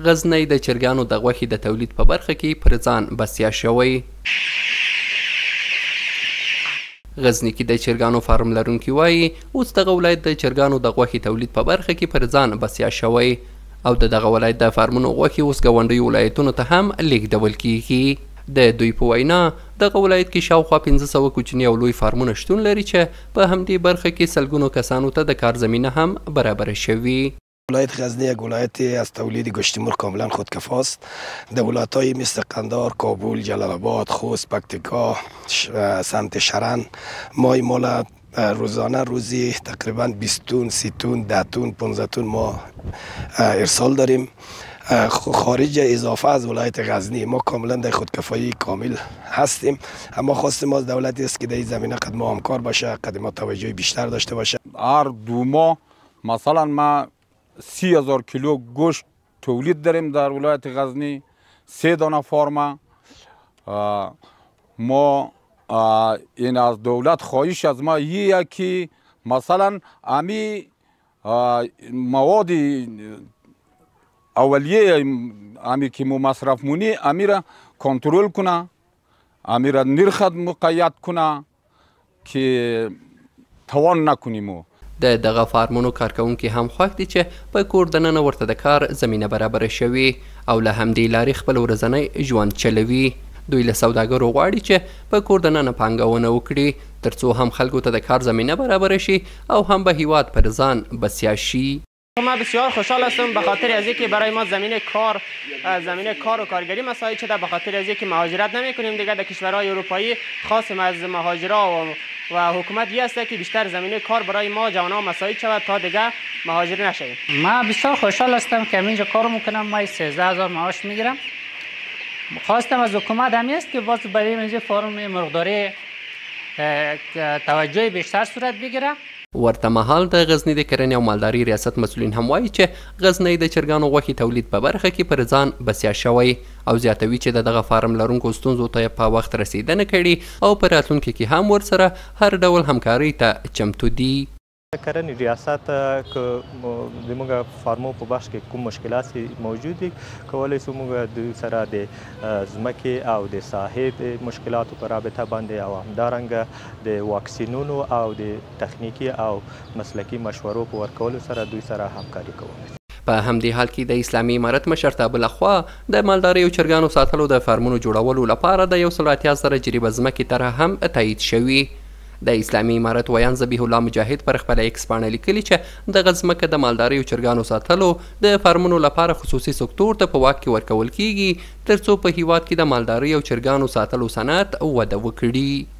غزنی د چرګانو د غوښې د تولید په برخه کې پر ځان بسیا شوی. غزني کې د چرګانو فارم لرونکي وایي اوس دغه ولایت د چرګانو د غوښې تولید په برخه کې پر ځان بسیا شوی او دغه ولایت د فارمونو غوښې اوس ګاونډیو ولایتونو ته هم لیږدول کیږي. د دوی په وینا دغه ولایت کې شاوخوا 500 کوچني او لوی فارمونه شتون لري چې په همدې برخه کې سلګونو کسانو ته د کار زمینه هم برابر شوی. ولایت غزنی یک ولایت از تولید گوشت مرغ کاملا خودکفاست. در ولایت‌های مثل قندهار، کابل، جلال آباد، خوست، پکتیکا، سمت شرن مای مال روزانه روزی تقریبا 20 تن، 30 تن، 10 تن، 15 تن ما ارسال داریم. خارج اضافه از ولایت غزنی ما کاملا در خودکفایی کامل هستیم. اما خواست ما از دولتی است که در این زمینه قد ما همکار باشه، قد ما توجه بیشتر داشته باشه. هر 2 ماه مثلا ما 30,000 کیلو گوشت تولید داریم در ولایت غزنی. 3 دانه فارم. ما این از دولت خواهش از ما یه که مثلا امی مواد اولیه امی که مصرف مونی امی را کنترل کنه، امی را نرخ مقید کنه که توان نکنیم. د دغه فارمونو کارکونکي هم خوښ دي چې په کور دننه ورته د کار زمینه برابره شوي او له همدې لارې خپل ورځنی ژوند چلوي. دوی له سوداګرو غواړي چې په کور دننه پانګونه وکړي ترڅو هم خلکو ته د کار زمینه برابره شي او هم به هیواد پر ځان بسیا شي. ما بسیار خوشحال هستم به خاطر از اینکه برای ما زمینه کار و کارگری مساعد شده، به خاطر از اینکه مهاجرت نمی‌کنیم دیگه در کشورهای اروپایی. خواستیم از مهاجرا و حکومت است که بیشتر زمینه کار برای ما جوانان مساعد شود تا دیگه مهاجر نشویم. ما بسیار خوشحال هستم که اینجا کار میکنم. ما 13,000 معاش میگیرم. خواستم از حکومت همی است که باز برای اینجا فارم مرغداری توجه بیشتر صورت بگیره. ورته مهال د غزني د کرنې او مالدارۍ ریاست مسؤلین هم وایي چې غزنی د چرګانو غوښې تولید په برخه کې پر ځان بسیا شوی او زیاتوي چې دغه فارم لرونکو ستونزو ته په وخت رسیدنه کړي او په راتلونکي کې هم ورسره هر ډول همکارۍ ته چمتو دي. کرنې ریاست که زموږ فارمو په بخش کې کوم مشکلات موجود دي کولی شو موږ دوی سره د ځمکې او د ساحې د مشکلاتو په رابطه باندې او همدارنګه د واکسینونو او د تخنیکي او مسلکي مشورو په ورکولو سره دوی سره همکاري کوو. په همدې حال کې د اسلامي امارت مشرتابه لخوا د مالدارۍ او چرګانو ساتلو د فارمونو جوړولو لپاره د 180 زره جریبه ځمکې طرح هم تایید شوي. د اسلامي امارت ویان ذبیح الله مجاهد پر خپله ایکس پاڼه لیکلي چې دغه ځمکه د مالدارۍ او چرګانو ساتلو د فارمونو لپاره خصوصي سکتور ته په واک کې ورکول کیږي ترڅو په هیواد کې د مالدارۍ او چرګانو ساتلو صنعت وده وکړي.